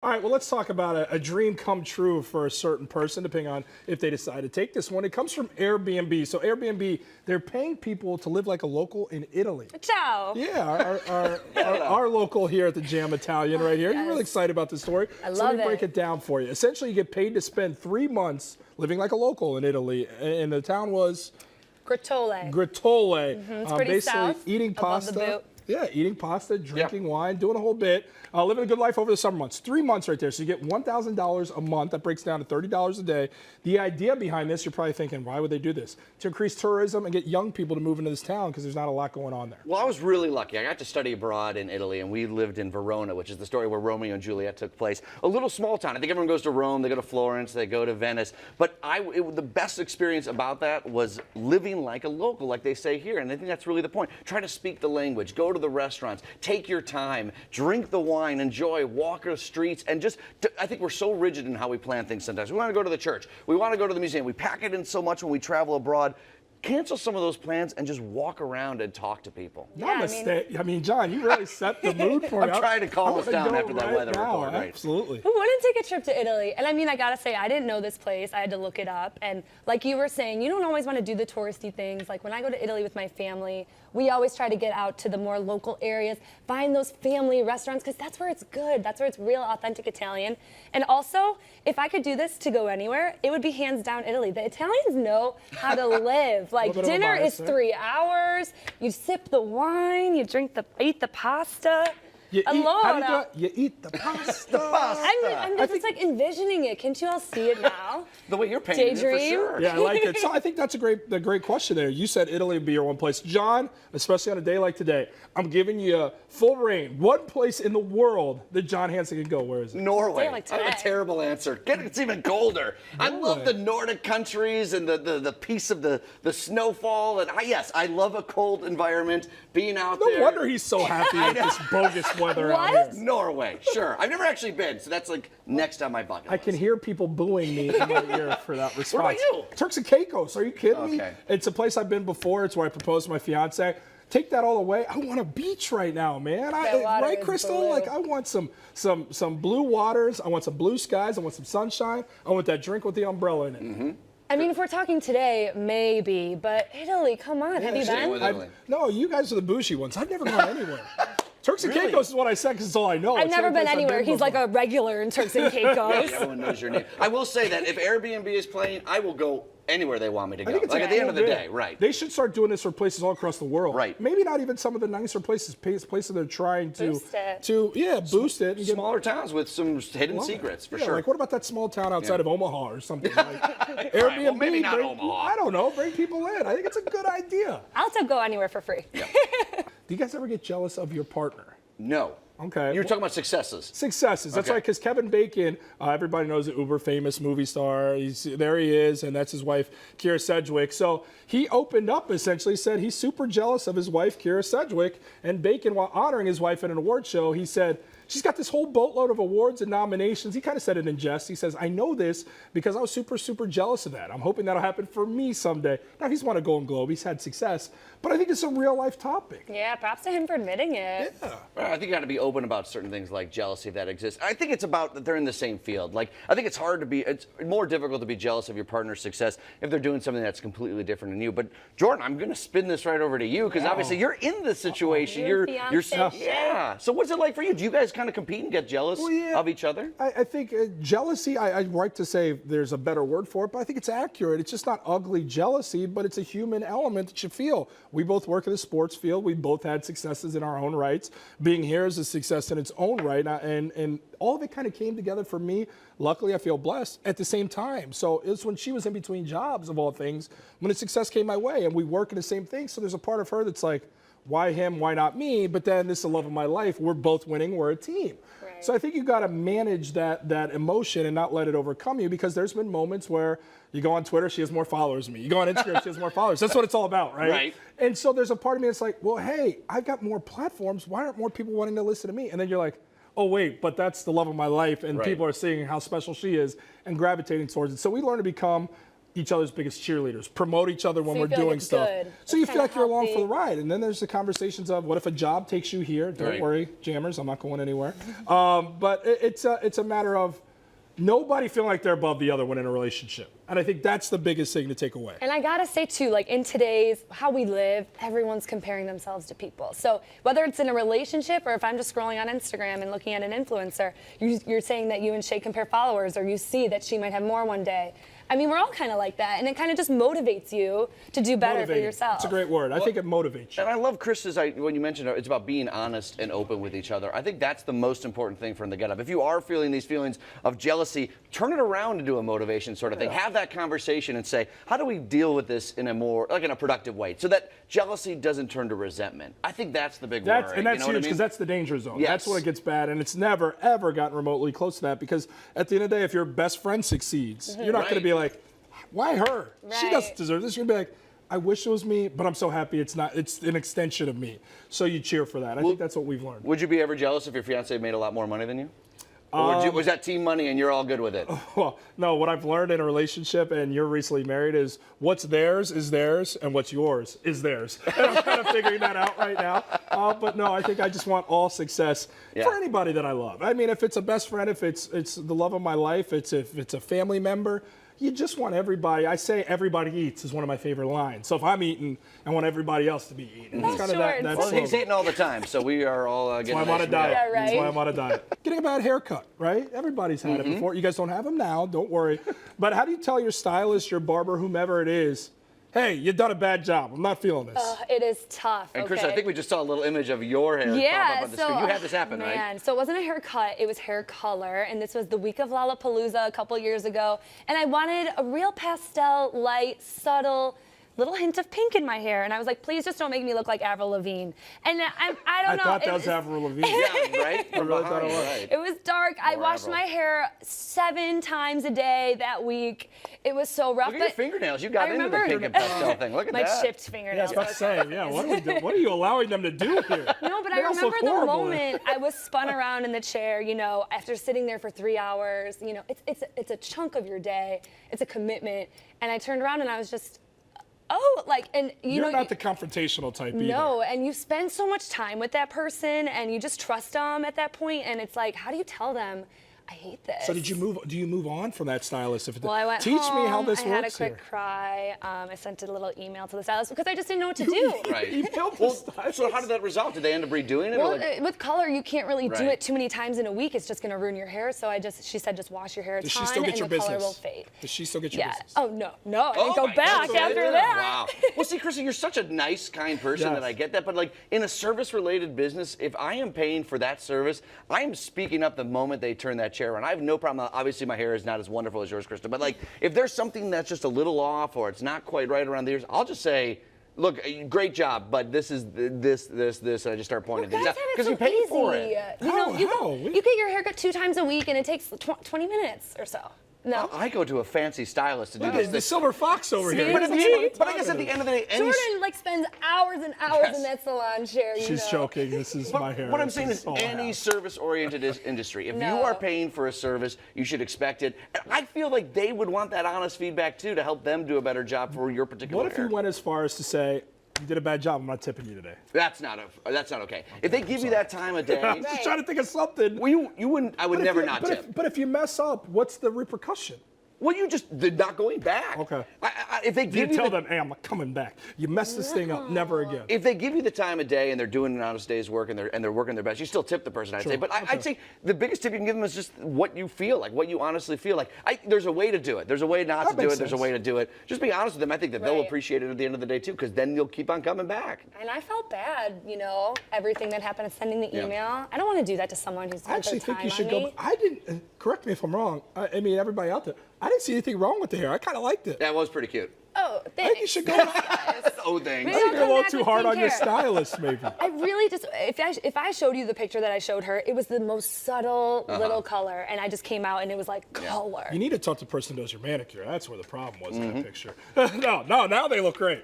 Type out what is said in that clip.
All right, well, let's talk about a dream come true for a certain person, depending on if they decide to take this one. It comes from Airbnb. So Airbnb, they're paying people to live like a local in Italy. Ciao. Yeah, our local here at the Jam Italian right here. Yes. You're really excited about this story. I So love let me break it. it down for you. Essentially, you get paid to spend 3 months living like a local in Italy. And the town was Gratole. Gratole. It's pretty basically south, eating above the pasta. boot. Yeah, eating pasta, drinking wine, doing a whole bit, living a good life over the summer months. 3 months right there. So you get $1,000 a month. That breaks down to $30 a day. The idea behind this, you're probably thinking, why would they do this? To increase tourism and get young people to move into this town because there's not a lot going on there. Well, I was really lucky. I got to study abroad in Italy, and we lived in Verona, which is the story where Romeo and Juliet took place. A little small town. I think everyone goes to Rome, they go to Florence, they go to Venice. But the best experience about that was living like a local, like they say here. And I think that's really the point. Try to speak the language, go to the restaurants, take your time, drink the wine, enjoy, walk the streets, and I think we're so rigid in how we plan things sometimes. We want to go to the church. We want to go to the museum. We pack it in so much when we travel abroad. Cancel some of those plans and just walk around and talk to people. Namaste. I mean, John, you really set the mood for me. I'm trying to calm us down after that weather report. Right? Absolutely. Who wouldn't take a trip to Italy? And I mean, I gotta say, I didn't know this place. I had to look it up. And like you were saying, you don't always want to do the touristy things. Like when I go to Italy with my family, we always try to get out to the more local areas, find those family restaurants, because that's where it's good. That's where it's real, authentic Italian. And also, if I could do this to go anywhere, it would be hands down Italy. The Italians know how to live. Like dinner is 3 hours. You sip the wine. You eat the pasta. You Allora. eat the pasta. I'm just like envisioning it. Can't you all see it now? The way you're painting it, for Daydream? sure. Yeah, I like it. So I think that's a great question there. You said Italy would be your one place. John, especially on a day like today, I'm giving you full reign. One place in the world that John Hansen can go. Where is it? Norway. Like I have a today. terrible answer. It's even colder. I love the Nordic countries and the peace of the snowfall. And yes, I love a cold environment, being out there. No wonder he's so happy with this bogus weather out What? here. Norway, sure. I've never actually been, so that's like next on my bucket I list. can hear people booing me in my ear for that response. What about you? Turks and Caicos, are you kidding me? Okay. It's a place I've been before. It's where I proposed to my fiance. Take that all away. I want a beach right now, man. That water Right, is Crystal? blue. Like I want some blue waters. I want some blue skies. I want some sunshine. I want that drink with the umbrella in it. Mm-hmm. I mean, if we're talking today, maybe. But Italy, come on. Have you stay been? with Italy. No, you guys are the bougie ones. I've never gone anywhere. Turks and Really? Caicos is what I said because it's all I know. I've It's the never only been place I've anywhere. He's like before. a regular in Turks and Caicos. Everyone knows your name. I will say that if Airbnb is playing, I will go anywhere they want me to go. I think it's Like a at the end of the cool day, bit. right. They should start doing this for places all across the world. Right. Maybe not even some of the nicer places. Places they're trying to Boost it. boost it. And get Smaller towns with some hidden Love it. secrets, for Yeah, sure. Like what about that small town outside of Omaha or something? Like Airbnb. Right, well, maybe not bring- Omaha. I don't know. Bring people in. I think it's a good idea. I'll still go anywhere for free. Do you guys ever get jealous of your partner? No. Okay. You're talking about successes. Successes. That's Okay. right, because Kevin Bacon, everybody knows the uber famous movie star. There he is, and that's his wife, Kyra Sedgewick. So he opened up, essentially said he's super jealous of his wife, Kyra Sedgewick. And Bacon, while honoring his wife at an award show, he said, she's got this whole boatload of awards and nominations. He kind of said it in jest. He says, I know this because I was super, super jealous of that. I'm hoping that'll happen for me someday. Now, he's won a Golden Globe. He's had success. But I think it's a real life topic. Yeah, props to him for admitting it. Yeah. I think you got to be open about certain things like jealousy that exists. I think it's about that they're in the same field. Like, I think it's more difficult to be jealous of your partner's success if they're doing something that's completely different than you. But Jordan, I'm going to spin this right over to you because obviously you're in this situation. You're You're fiancé. yeah. So what's it like for you? Do you guys kind of compete and get jealous of each other? I think jealousy, I like to say there's a better word for it, but I think it's accurate. It's just not ugly jealousy, but it's a human element that you feel. We both work in the sports field. We both had successes in our own rights. Being here is a success in its own right, and all of it kind of came together for me. Luckily, I feel blessed at the same time. So it's when she was in between jobs, of all things, when the success came my way, and we work in the same thing. So there's a part of her that's like, why him, why not me? But then this is the love of my life. We're both winning. We're a team. Right. So I think you got to manage that emotion and not let it overcome you, because there's been moments where you go on Twitter, she has more followers than me. You go on Instagram, she has more followers. That's what it's all about, right? Right. And so there's a part of me that's like, well, hey, I've got more platforms. Why aren't more people wanting to listen to me? And then you're like, oh, wait, but that's the love of my life, and Right. people are seeing how special she is and gravitating towards it. So we learn to become each other's biggest cheerleaders, promote each other when you we're feel like doing it's stuff. good. So It's you feel kinda like you're along for healthy. the ride. And then there's the conversations of what if a job takes you here? Don't Right. worry, jammers, I'm not going anywhere. But it's a matter of nobody feeling like they're above the other when in a relationship. And I think that's the biggest thing to take away. And I gotta say too, like in today's how we live, everyone's comparing themselves to people. So whether it's in a relationship or if I'm just scrolling on Instagram and looking at an influencer, you're saying that you and Shay compare followers, or you see that she might have more one day. I mean, we're all kind of like that, and it kind of just motivates you to do better for Motivating. yourself. It's a great word. I think it motivates you. And I love Chris's, when you mentioned it's about being honest and open with each other. I think that's the most important thing from the get up. If you are feeling these feelings of jealousy, turn it around into a motivation sort of thing. Have that conversation and say, how do we deal with this in a more, like in a productive way, so that jealousy doesn't turn to resentment. I think that's the big worry. And that's you know huge because that's the danger zone. Yes. That's when it gets bad, and it's never, ever gotten remotely close to that because at the end of the day, if your best friend succeeds, you're not going to Right. be like, why her? She Right. doesn't deserve this. You're going to be like, I wish it was me, but I'm so happy it's not. It's an extension of me. So you cheer for that. I think that's what we've learned. Would you be ever jealous if your fiance made a lot more money than you? Or was that team money and you're all good with it? Well, no, what I've learned in a relationship, and you're recently married, is what's theirs is theirs, and what's yours is theirs. And I'm kind of figuring that out right now. But no, I think I just want all success for anybody that I love. I mean, if it's a best friend, if it's the love of my life, if it's a family member, you just want everybody. I say everybody eats is one of my favorite lines. So if I'm eating, I want everybody else to be eating. It's kind of Short. that Well, slogan. he's eating all the time, so we are all getting That's why I'm on a nice diet. meal. Yeah, right. That's why I'm on a diet. Getting a bad haircut, right? Everybody's had Mm-hmm. it before. You guys don't have them now, don't worry. But how do you tell your stylist, your barber, whomever it is, hey, you've done a bad job. I'm not feeling this. It is tough. And Chris, okay? I think we just saw a little image of your hair pop up on the screen. You had this happen, man, right? So it wasn't a haircut, it was hair color, and this was the week of Lollapalooza a couple years ago, and I wanted a real pastel, light, subtle, little hint of pink in my hair, and I was like, please just don't make me look like Avril Lavigne. And I don't know. I thought that it was Avril Lavigne. Yeah, right? From really thought it behind, was. right. It was dark. I Poor washed Avril. my hair 7 times a day that week. It was so rough. Look at your but fingernails. You got I into the remember- pink and pastel thing. Look at my that. chipped Yeah, I fingernails. was about to say, yeah, what are we doing? What are you allowing them to do here? No, but They I also remember the horrible. moment I was spun around in the chair, you know, after sitting there for 3 hours. You know, it's a chunk of your day. It's a commitment. And I turned around and I was just, and you You're know. not the confrontational type either. No, and you spend so much time with that person and you just trust them at that point, and it's like, how do you tell them, I hate this? So do you move on from that stylist? Well, I went Teach home, me how this I had a works quick here. cry. I sent a little email to the stylist because I just didn't know what to do. Right. Emailed the Well, stylist. so how did that resolve? Did they end up redoing it? or Well, like, with color, you can't really do Right. it too many times in a week. It's just going to ruin your hair. So she said, just wash your hair a Does ton, she still get and your the color business? will fade. Does she still get your Yeah. business? Oh no, I didn't go my back God, after so that. Wow. Well, see, Chrissy, you're such a nice, kind person Yes. that I get that. But like in a service-related business, if I am paying for that service, I am speaking up the moment they turn that chair on. I have no problem. Obviously, my hair is not as wonderful as yours, Krista. But like, if there's something that's just a little off or it's not quite right around the ears, I'll just say, look, great job, but this is this, and I just start pointing things Guys out have it because so you pay easy. for it. You know, How? you get your haircut 2 times a week, and it takes 20 minutes or so. No. I go to a fancy stylist to do Look this. at the silver fox over here. But, That's at what the I'm end, but I guess at talking the end of the day, any Jordan spends hours and hours Yes. in that salon chair. You She's know. choking. This is my hair. What I'm This saying is all I any have. service-oriented industry, if you No. are paying for a service, you should expect it. And I feel like they would want that honest feedback too to help them do a better job for your particular What if you hair. went as far as to say, you did a bad job, I'm not tipping you today? That's not okay. If they give you that time of day, I'm just trying to think of something. well, you wouldn't. I would But if never you- not but tip. But if you mess up, what's the repercussion? Well, you just did not going back. Okay. If they You give you tell the, them, hey, I'm not coming back. You mess this thing up, never again. if they give you the time of day and they're doing an honest day's work and they're working their best, you still tip the person, I'd say. But I'd say the biggest tip you can give them is just what you feel like, what you honestly feel like. There's a way to do it. There's a way not That to do makes it. There's a sense. way to do it. Just be honest with them. I think that they'll Right. appreciate it at the end of the day too, because then you'll keep on coming back. And I felt bad, you know, everything that happened, sending the Yeah. email. I don't want to do that to someone who's I actually spent think you time should on go. me. I didn't. Correct me if I'm wrong. I mean, everybody out there. I didn't see anything wrong with the hair. I kind of liked it. That was pretty cute. Oh, I think you thanks. should go. Oh, thanks. Maybe I think I'll you're a come little back too with hard pink on your hair. stylist, maybe. I really just, if I showed you the picture that I showed her, it was the most subtle little color, and I just came out and it was like color. You need to talk to the person who does your manicure. That's where the problem was in that picture. No, now they look great.